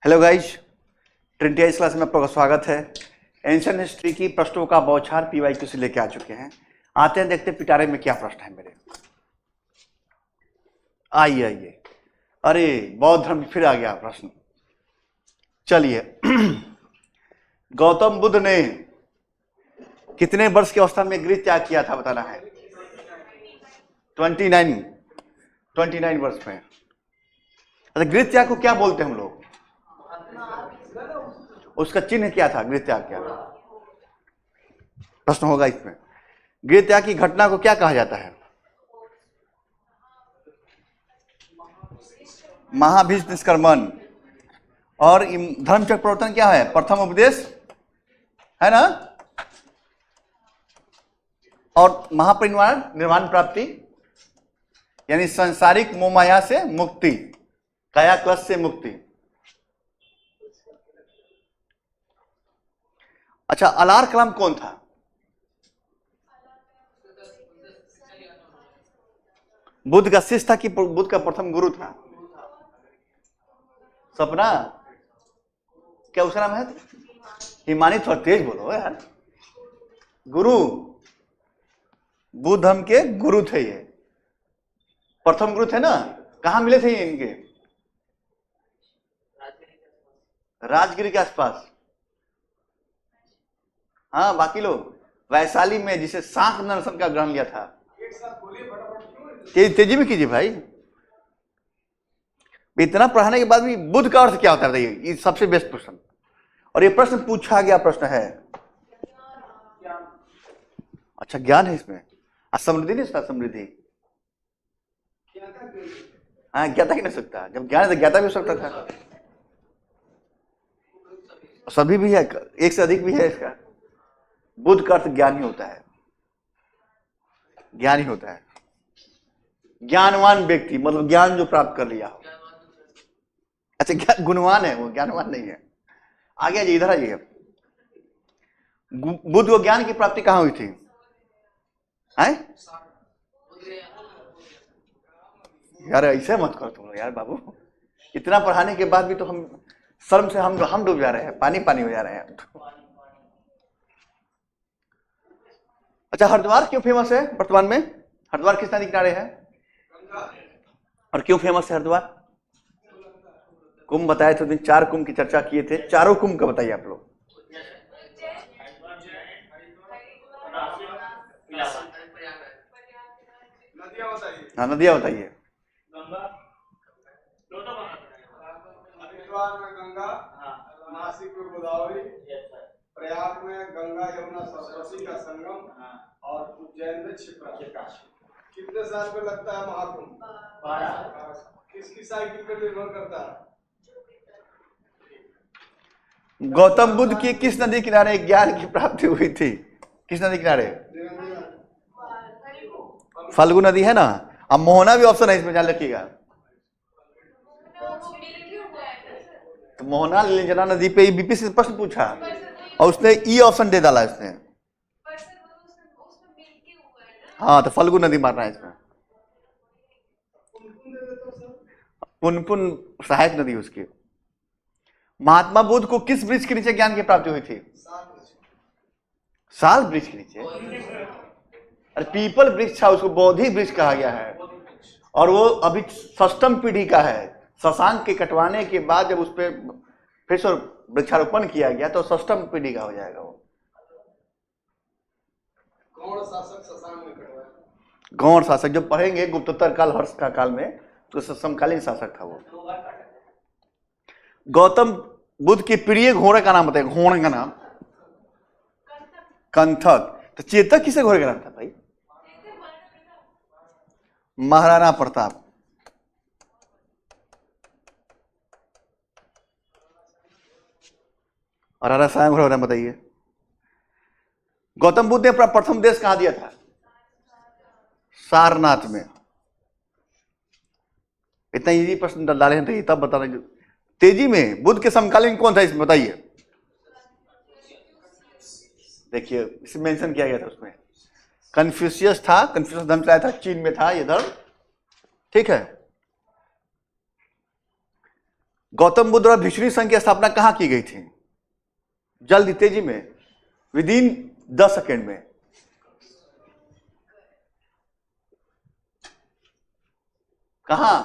Hello guys, Trinity ice class में आपका स्वागत है। एंशिएंट हिस्ट्री की प्रश्नों का बौछार पीवाईक्यू से लेके आ चुके हैं। आते हैं, देखते हैं पिटारे में क्या प्रश्न है मेरे। आइए आइए। अरे बौद्ध धर्म फिर आ गया प्रश्न। चलिए गौतम बुद्ध ने कितने वर्ष की अवस्था में गृह त्याग किया था बताना है। 29 वर्ष में। अच्छा, गृह त्याग को क्या बोलते हैं हम लोग? उसका चिन्ह क्या था? गृह त्याग क्या था? प्रश्न होगा इसमें। गृह त्याग की घटना को क्या कहा जाता है? महाभीष्म निष्क्रमण। और धर्मचक्र प्रवर्तन क्या है? प्रथम उपदेश है ना। और महापरिनिर्वाण, निर्वाण प्राप्ति यानी सांसारिक मोहमाया से मुक्ति, काया क्लेश से मुक्ति। अच्छा, अलार कलाम कौन था? बुद्ध का शिष्य था कि बुद्ध का प्रथम गुरु था? सपना क्या उसका नाम है? हिमानी, थोड़ा तेज बोलो यार। गुरु, बुद्ध धर्म के गुरु थे ये, प्रथम गुरु थे ना। कहां मिले थे इनके? राजगिरी के आसपास। हाँ, बाकी लोग वैशाली में, जिसे शांख दर्शन का ग्रहण लिया था। तेजी में कीजिए भाई। इतना पढ़ाने के बाद भी बुद्ध का अर्थ क्या होता है बताइए? ये सबसे बेस्ट प्रश्न, और ये प्रश्न पूछा गया प्रश्न है। अच्छा, ज्ञान है इसमें। समृद्धि नहीं सकता, समृद्धि। हाँ, ज्ञाता ही नहीं सकता। जब ज्ञान है तो ज्ञाता भी हो सकता था। सभी भी है, एक से अधिक भी है इसका। बुद्ध का अर्थ ज्ञान ही होता है, ज्ञान ही होता है। ज्ञानवान व्यक्ति मतलब ज्ञान जो प्राप्त कर लिया हो। अच्छा, गुणवान है वो, ज्ञानवान नहीं है। आगे आइए, इधर आइए। बुद्ध को ज्ञान की प्राप्ति कहां हुई थी? हैं? यार ऐसे मत करो तुम यार बाबू। इतना पढ़ाने के बाद भी तो हम शर्म से हम डूब जा रहे हैं, पानी पानी हो जा रहे हैं। अच्छा, हरिद्वार क्यों फेमस है वर्तमान में? हरिद्वार किस नदी किनारे है और क्यों फेमस है हरिद्वार? कुंभ बताए थे, 4 कुंभ की चर्चा किए थे। चारों कुंभ का बताइए आप लोग। हाँ, नदियां बताइए। हरिद्वार में गंगा, नासिक में गोदावरी, प्रयाग में गंगा यमुना सरस्वती का संगम और उज्जैन में क्षिप्रा। कितने साल में लगता है महाकुंभ? 12। किसकी साइकिल पर निर्भर करता है? गौतम बुद्ध की किस नदी किनारे ज्ञान की प्राप्ति हुई थी? किस नदी किनारे? फल्गु नदी है ना। अब मोहना भी ऑप्शन है इसमें, ध्यान रखिएगा। तो मोहना लिंजना नदी पे बीपी से प्रश्न पूछा और उसने ई ऑप्शन दे डाला इसने। हाँ, तो फल्गु नदी मारना है इसमें। पुनपुन सहायक नदी उसकी। महात्मा बुद्ध को किस वृक्ष के नीचे ज्ञान की प्राप्ति हुई थी? साल वृक्ष के नीचे। अरे पीपल वृक्ष था, उसको बोधि वृक्ष कहा गया है। और वो अभी 6वीं पीढ़ी का है। शशांक के कटवाने के बाद जब उस पर फिर से वृक्षारोपण किया गया तो 6वीं पीढ़ी का हो जाएगा वो। कौन शासक शशांक में कटवाया? गौड़ शासक, जो पढ़ेंगे गुप्तोत्तर काल, हर्ष का काल में, तो समकालीन शासक था वो। गौतम बुद्ध के प्रिय घोड़े का नाम बताइए। घोड़े का नाम? कंथक। तो चेतक किसे घोड़े का नाम था भाई? महाराणा प्रताप। और राजा घोड़ा बताइए। गौतम बुद्ध ने अपना प्रथम देश कहां दिया था? सारनाथ में। इतना इजी प्रश्न डाले हैं तो तब बताना। तेजी में बुद्ध के समकालीन कौन था इसमें बताइए। देखिए, इसमें मेंशन किया गया था उसमें। कन्फ्यूशियस था, कन्फ्यूशियस धर्म चलाया था, चीन में था ये धर्म। ठीक है। गौतम बुद्ध और भिक्षुणी संघ की स्थापना कहां की गई थी? जल्दी, तेजी में, विदिन 10 सेकेंड में। कहां?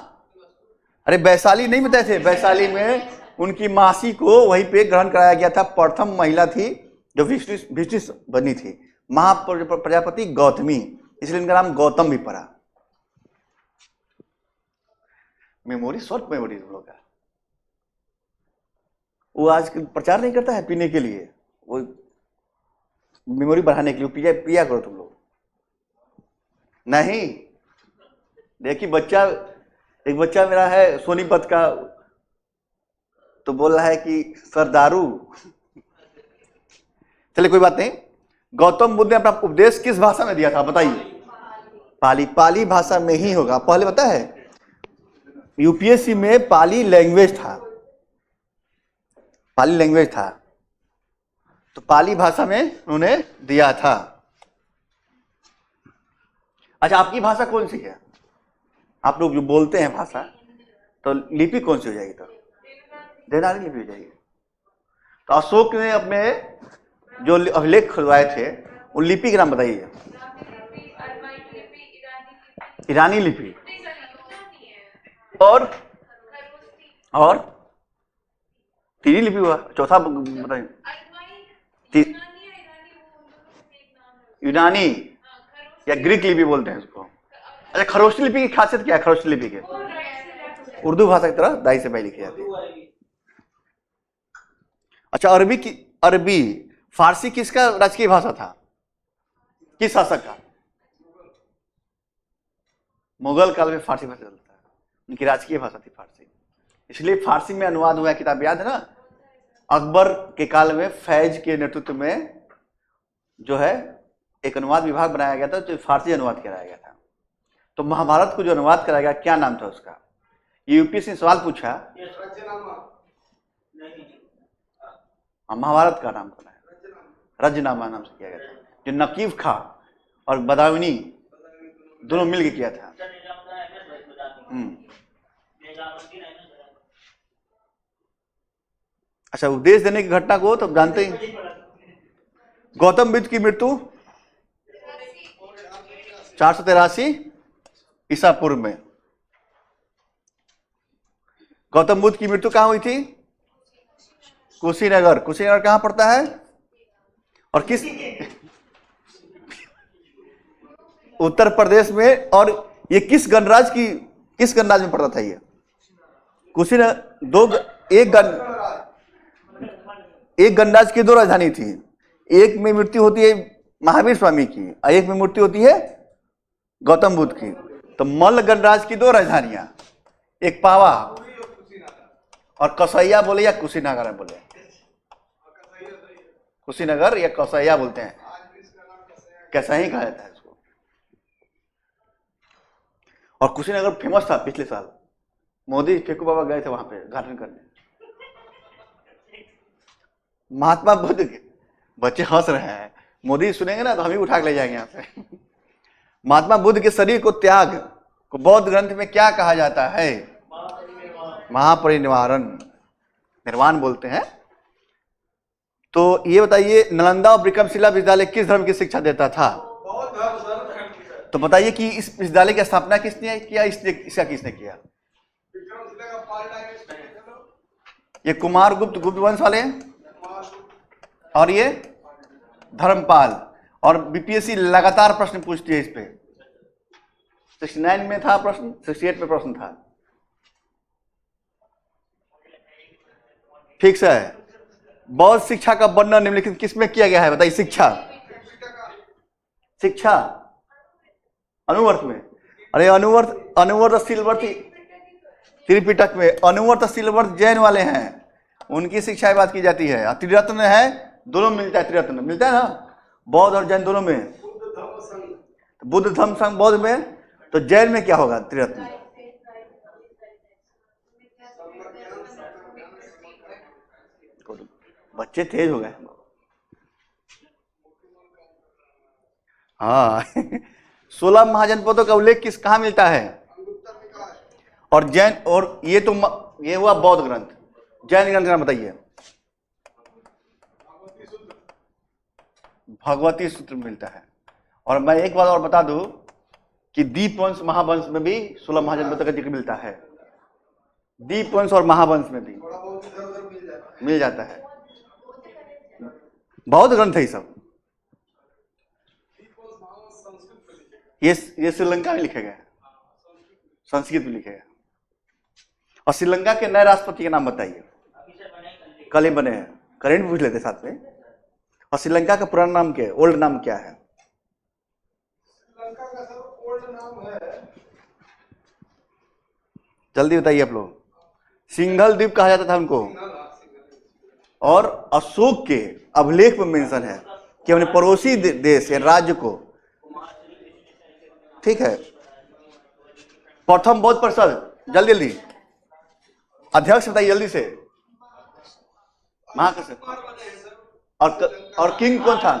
अरे वैशाली नहीं बताए थे? वैशाली में उनकी मासी को वहीं पे ग्रहण कराया गया था। प्रथम महिला थी जो भिक्षुणी बनी थी, महाप्रजापति गौतमी, इसलिए इनका नाम गौतम भी पड़ा। मेमोरी, शॉर्ट मेमोरी तुम लोग का। वो आज प्रचार नहीं करता है पीने के लिए, वो मेमोरी बढ़ाने के लिए पिया करो तुम लोग। नहीं, देखिए एक बच्चा मेरा है सोनीपत का, तो बोल रहा है कि सर दारू। चलिए कोई बात नहीं। गौतम बुद्ध ने अपना उपदेश किस भाषा में दिया था बताइए? पाली भाषा में ही होगा। पहले पता है यूपीएससी में पाली लैंग्वेज था, तो पाली भाषा में उन्होंने दिया था। अच्छा, आपकी भाषा कौन सी है? आप लोग जो बोलते हैं भाषा, तो लिपि कौन सी हो जाएगी? तो देवनागरी लिपि हो जाएगी। तो अशोक ने अपने जो अभिलेख खुलवाए थे उन लिपि के नाम बताइए। ईरानी लिपि और तीन लिपि हुआ, चौथा बताइए। यूनानी या ग्रीक लिपि बोलते हैं उसको। अच्छा, खरोष्टी लिपि की खासियत क्या है? खरोष्टी लिपि के उर्दू भाषा की तरह दाई से बाई लिखी जाती है। अच्छा, अरबी फारसी किसका राजकीय भाषा था? किस शासक का? मुगल काल में फारसी भाषा चलता है, उनकी राजकीय भाषा थी फारसी, इसलिए फारसी में अनुवाद हुआ। किताब याद है ना? अकबर के काल में फैज के नेतृत्व में जो है एक अनुवाद विभाग बनाया गया था, जो फारसी अनुवाद कराया गया था। तो महाभारत को जो अनुवाद कराया गया, क्या नाम था उसका? यूपीएससी ने सवाल पूछा, महाभारत का नाम क्या है? रजनामा नाम से किया गया था, जो नकीब खां और बदायूनी दोनों मिलकर किया था। अच्छा, उपदेश देने की घटना को तो जानते ही। गौतम बुद्ध की मृत्यु 483 ईसा पूर्व में। गौतम बुद्ध की मृत्यु कहां हुई थी? कुशीनगर। कुशीनगर कहां पड़ता है और किस? उत्तर प्रदेश में। और ये किस गणराज्य में पड़ता था ये? कुशीनगर एक गणराज्य की 2 राजधानी थी। एक में मृत्यु होती है महावीर स्वामी की और एक में मृत्यु होती है गौतम बुद्ध की। तो मल्ल गणराज्य की 2 राजधानियां, एक पावा और कसैया बोले या कुशीनगर बोले? कुशीनगर या कसैया बोलते हैं, कैसा ही कहा जाता है इसको। और कुशीनगर फेमस था। पिछले साल मोदी फेकू बाबा गए थे वहां पे गार्डन करने। महात्मा बुद्ध के बच्चे हंस रहे हैं, मोदी सुनेंगे ना तो हम ही उठा के ले जाएंगे यहाँ से। महात्मा बुद्ध के शरीर को त्याग को बौद्ध ग्रंथ में क्या कहा जाता है? महापरिनिर्वाण, निर्वाण बोलते हैं। तो ये बताइए, नालंदा और विक्रमशिला विद्यालय किस धर्म की शिक्षा देता था? तो बताइए कि इस विद्यालय की स्थापना किसने किया? इसका किसने किया? ये कुमारगुप्त, गुप्त वंश वाले, और ये धर्मपाल। और बीपीएससी लगातार प्रश्न पूछती है इस पे। 69 में था प्रश्न, 68 में प्रश्न था। ठीक है। बौद्ध शिक्षा का वर्णन निम्नलिखित किसमें किया गया है? बताइए। शिक्षा अनुवर्त में। अरे अनुवर्त सिलवर्त त्रिपिटक में। अनुवर्त सिलवर्त जैन वाले हैं, उनकी शिक्षा की बात की जाती है। त्रिरत्न है, दोनों मिलता है। त्रिरत्न मिलता है ना, बौद्ध और जैन दोनों में। बुद्ध धम्म संघ बौद्ध में, तो जैन में क्या होगा? त्रिरत्न। बच्चे तेज हो गए। हाँ। 16 महाजनपदों का उल्लेख कहाँ मिलता है? और जैन, और ये हुआ बौद्ध ग्रंथ। जैन ग्रंथ का नाम बताइए। भगवती सूत्र मिलता है। और मैं एक बात और बता दूं कि दीपवंश महावंश में भी 16 महाजनपद का जिक्र मिलता है। दीपवंश और महावंश में भी थोड़ा बहुत इधर उधर मिल जाता है। बहुत ग्रंथ है ये सब। ये श्रीलंका में लिखे गए हैं, संस्कृत में लिखे गए। और श्रीलंका के नए राष्ट्रपति का नाम बताइए। कल ही बने हैं, करेंट पूछ लेते साथ में। और श्रीलंका का पुराना नाम क्या है, ओल्ड नाम क्या है? श्रीलंका का सर ओल्ड नाम है, जल्दी बताइए आप लोग। सिंघल द्वीप कहा जाता था उनको। और अशोक के अभिलेख में मेंशन है कि अपने पड़ोसी देश या राज्य को, ठीक है, प्रथम बौद्ध परिषद, जल्दी जल्दी अध्यक्ष बताइए जल्दी से। महाकश्यप। और किंग कौन था?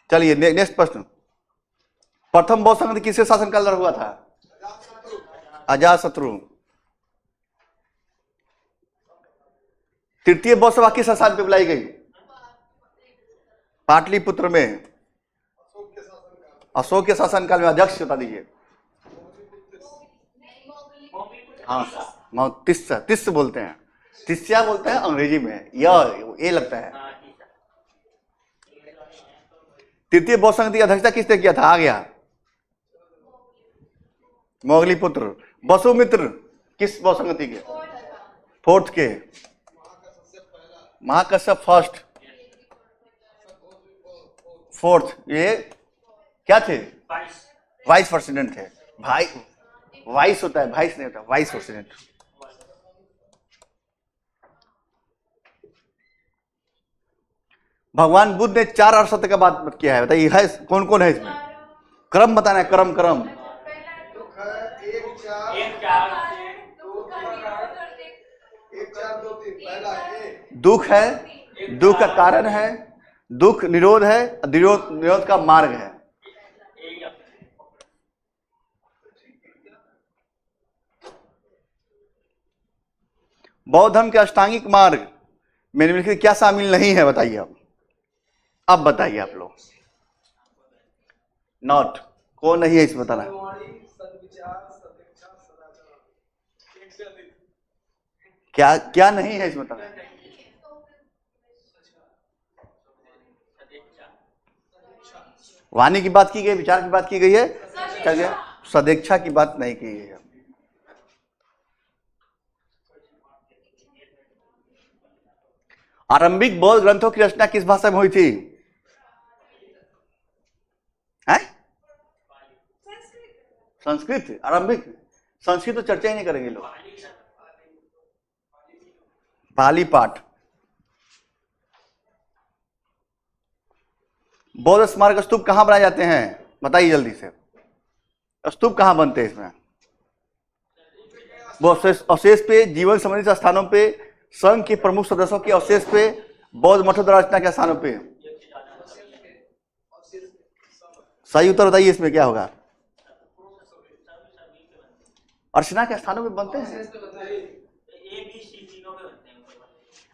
चलिए नेक्स्ट प्रश्न। प्रथम बौद्ध संघ किसके शासनकाल हुआ था? अजातशत्रु। तृतीय बौद्ध सभा किस स्थान पे बुलाई गई? पाटलिपुत्र में। अशोक के शासनकाल में अध्यक्ष बता दीजिए। हाँ, तिस्स बोलते हैं, तिस्या बोलते हैं अंग्रेजी में, ये लगता है। तृतीय बौद्ध संघ की अध्यक्षता किसने किया था? आ गया मोगलीपुत्र। वसुमित्र किस बौद्ध संगति के? फोर्थ के। Mahakashyap first, fourth. ये क्या थे? वाइस प्रेसिडेंट थे। भाई वाइस होता है, वाइस नहीं होता, वाइस प्रेसिडेंट। भगवान बुद्ध ने 4 अर्थसत्य का बात किया है, बताइए है कौन कौन है इसमें? क्रम बताना है, क्रम क्रम। दुख है, दुख का कारण है, दुख निरोध है, निरोध का मार्ग है। बौद्ध धर्म के अष्टांगिक मार्ग में निम्नलिखित क्या शामिल नहीं है? बताइए अब बताइए आप लोग। नॉट कौन नहीं है इस बताना। क्या क्या नहीं है इस बताना। वाणी की बात की गई, विचार की बात की गई है, क्या गया? सदेच्छा की बात नहीं की गई है। आरंभिक बौद्ध ग्रंथों की रचना किस भाषा में हुई थी? है संस्कृत। आरंभिक संस्कृत तो चर्चा ही नहीं करेंगे लोग। पाली पाठ। बौद्ध स्मारक स्तूप कहां बनाए जाते हैं? बताइए जल्दी से। स्तूप कहां बनते हैं इसमें? वो अवशेष पे, जीवन संबंधित स्थानों पे, संघ के प्रमुख सदस्यों के अवशेष पे, बौद्ध मठों द्वारा रचना के स्थानों पे। सही उत्तर बताइए इसमें क्या होगा? अर्चना के स्थानों पे बनते हैं।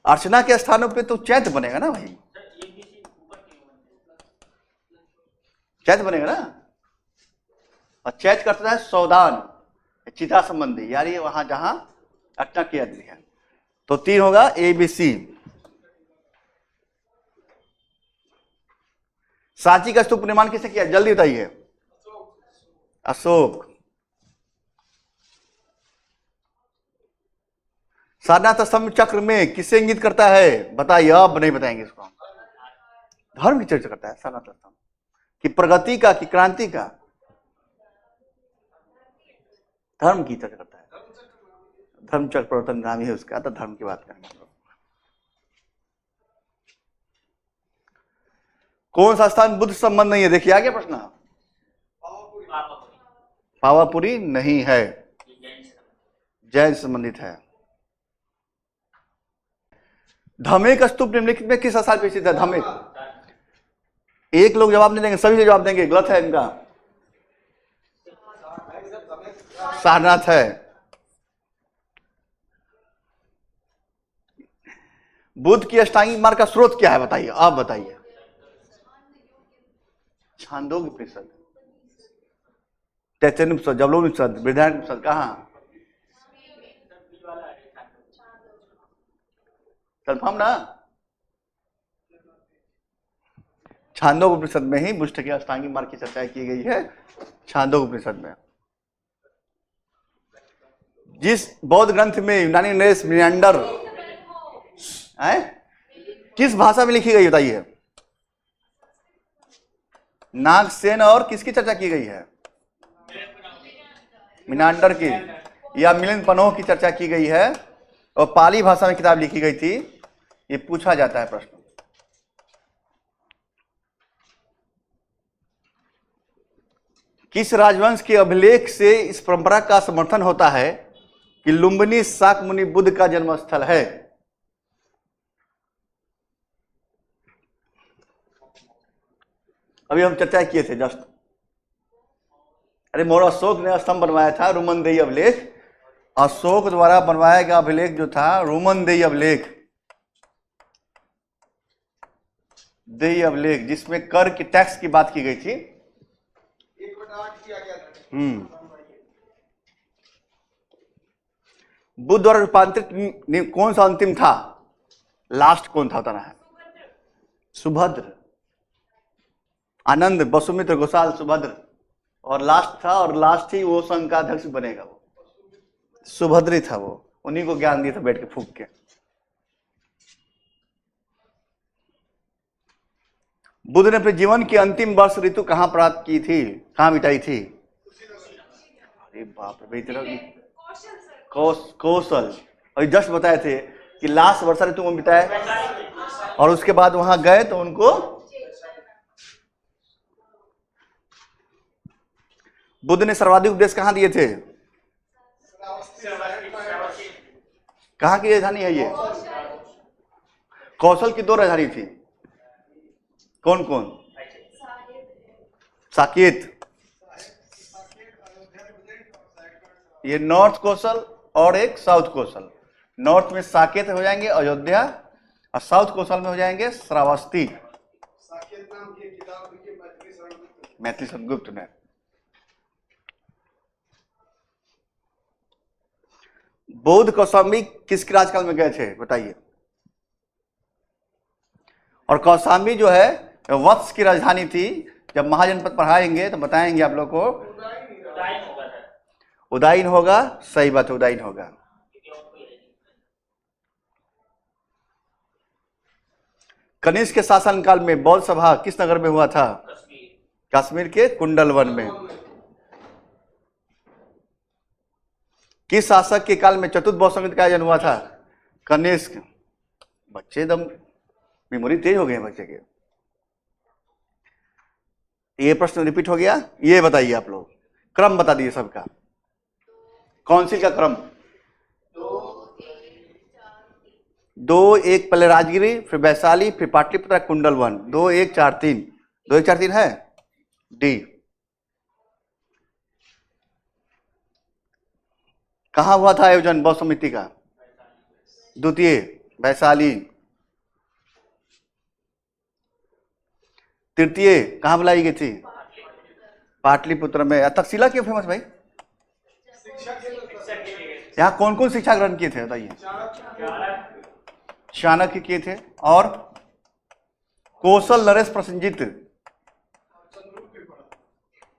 अर्चना के स्थानों पे तो चैत्य बनेगा ना भाई, चैत्य बनेगा ना। और चैत्य करता है सौदान, चिता संबंधी, यानी वहां जहां अर्चना किया जाती है। तो 3 होगा ABC। सांची का स्तूप निर्माण किसने किया? जल्दी बताइए। अशोक। सारनाथ स्तंभ चक्र में किसे इंगित करता है? बताइए। अब नहीं बताएंगे इसको। धर्म की चर्चा करता है सारनाथ स्तंभ, कि प्रगति का, कि क्रांति का? धर्म की चर्चा करता है। धर्म चक्र प्रवर्तन नाम ही है उसका, तो धर्म की बात करेंगे। कौन सा स्थान बुद्ध संबंध नहीं है? देखिए आगे प्रश्न। पावापुरी नहीं है, जैन संबंधित है। धमेक स्तूप निम्नलिखित में किस स्थान पर स्थित है? धमेक। एक लोग जवाब नहीं देंगे, सभी जवाब देंगे, गलत है इनका। सारनाथ है। बुद्ध की अष्टांगिक मार्ग का स्रोत क्या है बताइए, आप बताइए। छांदोग्य उपनिषद, तैत्तिरीय उपनिषद, जबलोपनिषद, बृहदारण्यक, कहाँ? कंफर्म ना? छांदोग्य उपनिषद में ही बुद्ध के अष्टांगिक मार्ग की चर्चा की गई है। छांदोग्य उपनिषद में जिस बौद्ध ग्रंथ में यूनानी नरेश मिनांडर है, किस भाषा में लिखी गई बताइए? नागसेन और किसकी चर्चा की गई है? मिनांडर की या मिलिंद पनोह की चर्चा की गई है, और पाली भाषा में किताब लिखी गई थी। ये पूछा जाता है प्रश्न। किस राजवंश के अभिलेख से इस परंपरा का समर्थन होता है कि लुम्बिनी शाक्यमुनि बुद्ध का जन्मस्थल है? अभी हम चर्चा किए थे जस्ट। अरे मोर अशोक ने स्तंभ बनवाया था, रोमनदेही अभिलेख। अशोक द्वारा बनवाया गया अभिलेख जो था रोमनदेही अभिलेख, देही अभिलेख, जिसमें कर की टैक्स की बात की गई थी। 1/8 किया गया था। बुद्ध द्वारा रूपांतरित कौन सा अंतिम था? लास्ट कौन था बताना है? सुभद्र, आनंद, वसुमित्र, गोसाल, सुभद्र, और लास्ट था, और लास्ट ही वो संघ का अध्यक्ष बनेगा। वो सुभद्र था, वो उन्हीं को ज्ञान दिया था बैठ के फूक के। बुद्ध ने अपने जीवन की अंतिम वर्ष ऋतु कहां प्राप्त की थी, कहां बिताई थी? अरे बाप रे, कौशल। अभी जस्ट बताए थे कि लास्ट वर्षा ऋतु में बिताया, और उसके बाद वहां गए तो उनको बुद्ध ने सर्वाधिक उपदेश कहां दिए थे? कहां की राजधानी है ये? कौशल की 2 राजधानी थी, कौन कौन? साकेत, ये नॉर्थ कौशल और एक साउथ कौशल। नॉर्थ में साकेत हो जाएंगे अयोध्या, और साउथ कौशल में हो जाएंगे श्रावस्ती। साकेत नाम की किताब लिखी मैथिली शरदगुप्त ने। बौद्ध कौशाम्बी किसके राजकाल में गए थे बताइए? और कौशाम्बी जो है वत्स की राजधानी थी। जब महाजनपद पढ़ाएंगे तो बताएंगे आप लोग को। उदाईन होगा, सही बात है, उदाईन होगा। कनिष्क के शासनकाल में बौद्ध सभा किस नगर में हुआ था? कश्मीर के कुंडलवन में। किस शासक के काल में चतुर्थ बौद्ध संघ का आयोजन हुआ था? कनिष्क। बच्चे एकदम मेमोरी तेज हो गए हैं बच्चे के। ये प्रश्न रिपीट हो गया। ये बताइए आप लोग, क्रम बता दीजिए सबका। काउंसिल का क्रम 2, 1 पहले राजगिरी, फिर वैशाली, फिर पाटलिपुत्र, कुंडलवन। 2, 1, 4, 3। 2, 1, 4, 3 है डी। कहां हुआ था आयोजन बौद्ध समिति का? द्वितीय वैशाली। तृतीय कहां बुलाई गई थी? पाटलिपुत्र में। तक्षशिला क्यों फेमस भाई? यहाँ कौन कौन शिक्षा ग्रहण किए थे बताइए? चाणक्य किए थे, और कौशल, नरेश, प्रसेनजित,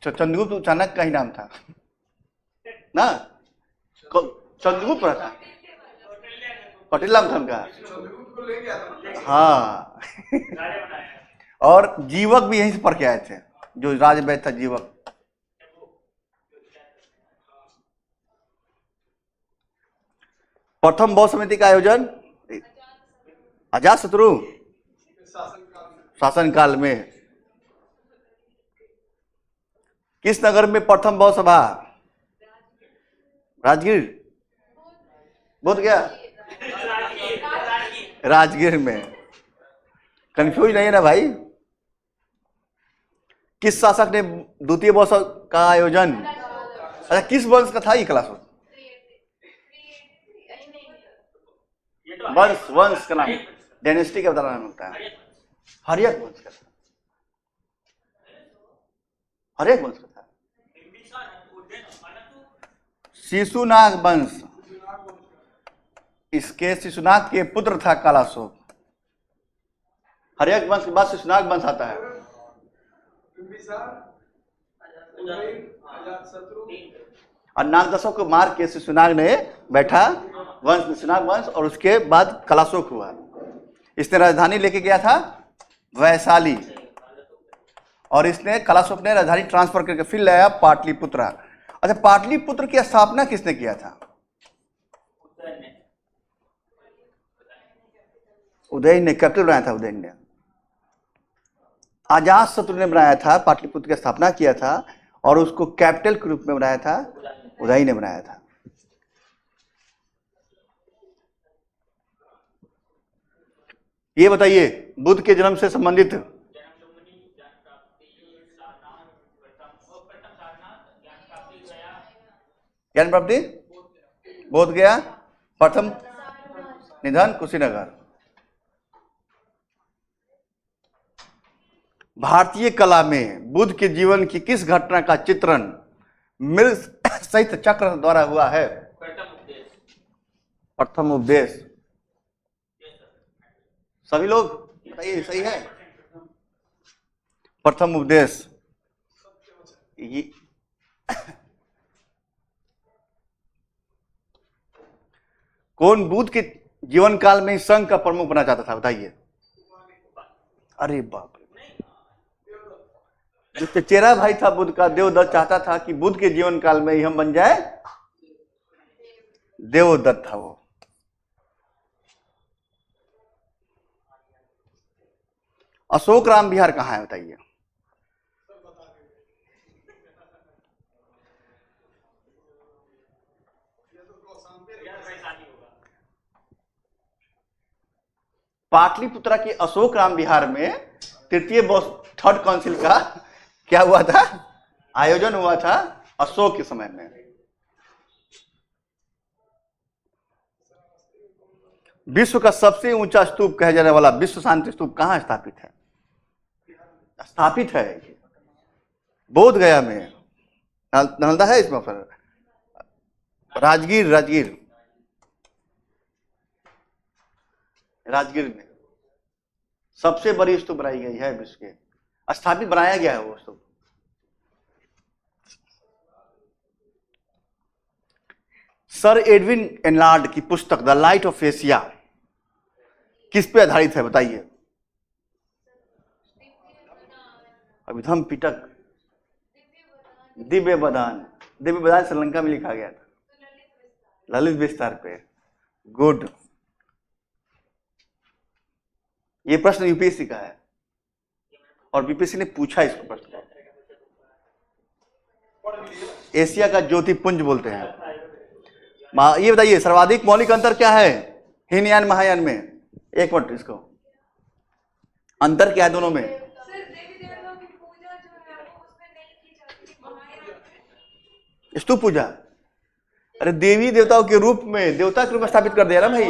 चंद्रगुप्त चाणक्य का ही नाम था ना? चंद्रगुप्त पढ़ा था, पटेल नाम था उनका। हाँ और जीवक भी यहीं से पढ़ के आए थे, जो राजवैद्य था जीवक। प्रथम बौद्ध समिति का आयोजन अजातशत्रु शासनकाल में। किस नगर में प्रथम बौद्ध सभा? राजगीर। बोध गया? राजगीर में। कंफ्यूज नहीं है ना भाई? किस शासक ने द्वितीय बौद्ध का आयोजन? अच्छा, किस वंश का था ये कलासुर? वंश, वंश का नाम, डायनेस्टी का नाम होता है। हर्यक वंश का था, हर्यक वंश का था। शिशुनाग वंश, इसके शिशुनाग के पुत्र था कालासुर। हर्यक वंश के बाद शिशुनाग वंश आता है। और नागदशों को मार के शिशुनाग ने बैठा वंश, शिशुनाग वंश, और उसके बाद कलाशोक हुआ। इसने राजधानी लेके गया था वैशाली, और इसने कलाशोक ने राजधानी ट्रांसफर करके फिर लाया पाटलिपुत्रा। अच्छा, पाटलिपुत्र की स्थापना किसने किया था? उदयन ने कैपिटल बनाया था। उदयन ने, अजात शत्रु ने बनाया था, पाटलिपुत्र की स्थापना किया था और उसको कैपिटल के रूप में बनाया था, उदयन ने बनाया था। ये बताइए, बुद्ध के जन्म से संबंधित ज्ञान प्राप्ति, बोध गया, प्रथम निधन कुशीनगर। भारतीय कला में बुद्ध के जीवन की किस घटना का चित्रण मृग सहित चक्र द्वारा हुआ है? प्रथम उपदेश। सभी लोग बताइए, सही है? प्रथम उपदेश। कौन बुद्ध के जीवन काल में संघ का प्रमुख बना चाहता था? बताइए। अरे बाप रे, जो चचेरा भाई था बुद्ध का, देवदत्त, चाहता था कि बुद्ध के जीवन काल में ही हम बन जाए देवदत्त था वो। अशोक राम विहार कहाँ है? बताइए। पाटलिपुत्रा के अशोक राम विहार में तृतीय थर्ड काउंसिल का क्या हुआ था? आयोजन हुआ था अशोक के समय में। विश्व का सबसे ऊंचा स्तूप कहे जाने वाला विश्व शांति स्तूप कहाँ स्थापित है? स्थापित है बोध गया में। नालंदा है इसमें, फिर राजगीर, राजगीर, राजगीर में सबसे बड़ी स्तूप बनाई गई है विश्व के, स्थापित बनाया गया है वो स्तूप। सर एडविन एनलार्ड की पुस्तक द लाइट ऑफ एशिया किस पे आधारित है? बताइए। अभिधम पिटक, दिव्य बदान। दिव्य बदान श्रीलंका में लिखा गया था, ललित विस्तार पे। गुड। ये प्रश्न यूपीएससी का है और बीपीएससी ने पूछा इसको प्रश्न। एशिया का ज्योतिपुंज बोलते हैं। ये बताइए, सर्वाधिक मौलिक अंतर क्या है हीनयान महायान में? एक मिनट, इसको अंतर क्या है दोनों में? स्तूप पूजा। अरे देवी देवताओं के रूप में, देवता के रूप में स्थापित कर दिया ना भाई।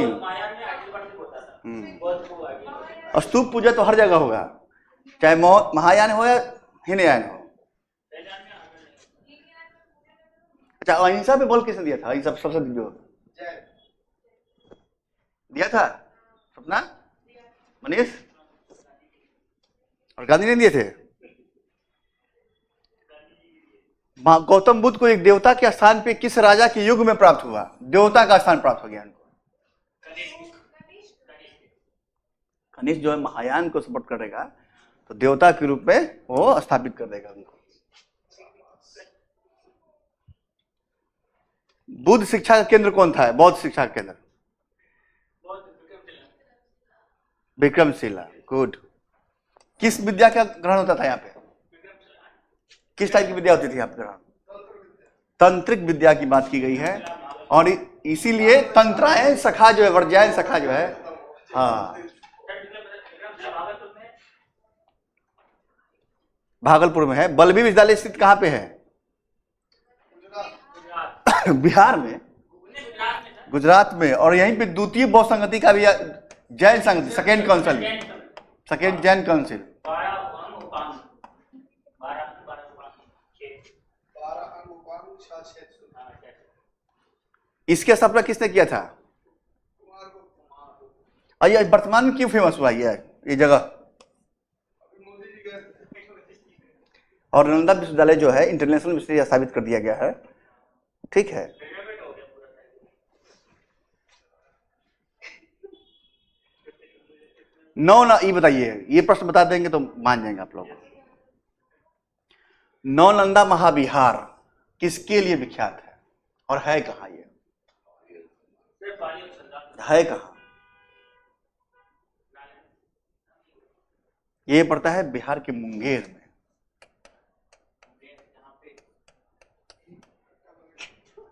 स्तूप पूजा तो हर जगह होगा, चाहे महायान हो या हीनयान हो। अच्छा, अहिंसा पे बल किसने दिया था? अहिंसा सबसे जो दिया था सपना, मनीष और गांधी ने दिए थे। गौतम बुद्ध को एक देवता के स्थान पे किस राजा के युग में प्राप्त हुआ? देवता का स्थान प्राप्त हो गया उनको। कनिष्क जो है महायान को सपोर्ट करेगा तो देवता के रूप में वो स्थापित कर देगा उनको। बुद्ध शिक्षा का केंद्र कौन था? बौद्ध शिक्षा का केंद्र विक्रमशिला। गुड। किस विद्या का ग्रहण होता था यहाँ पे? किस टाइप की विद्या होती थी यहाँ पे ग्रहण? तंत्रिक विद्या की बात की गई है, और इसीलिए तंत्रायन शाखा जो है, वर्ज्यायन शाखा जो है, हाँ, भागलपुर में है। बल्लभी विद्यालय स्थित कहाँ पे है? बिहार में, गुजरात में, और यहीं पे द्वितीय बौद्ध संगति का भी जैन संगति, second council, second Jain council. 12 अंग उपांग 6 इसके स्थापना किसने किया था? और ये वर्तमान में क्यों फेमस हुआ ये जगह? और नालंदा विश्वविद्यालय जो है इंटरनेशनल विश्वविद्यालय साबित कर दिया गया है, ठीक है। ये बताइए, ये प्रश्न बता देंगे तो मान जाएंगे आप लोग। नालंदा महाविहार किसके लिए विख्यात है और है कहाँ? ये है कहाँ? ये पड़ता है बिहार के मुंगेर में।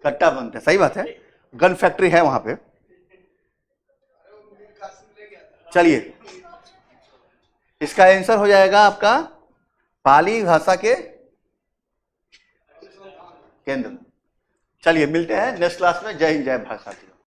कट्टा बनते हैं, सही बात है, गन फैक्ट्री है वहां पे। चलिए, इसका आंसर हो जाएगा आपका पाली भाषा के केंद्र। चलिए मिलते हैं नेक्स्ट क्लास में। जय हिंद, जय भारत साथियों।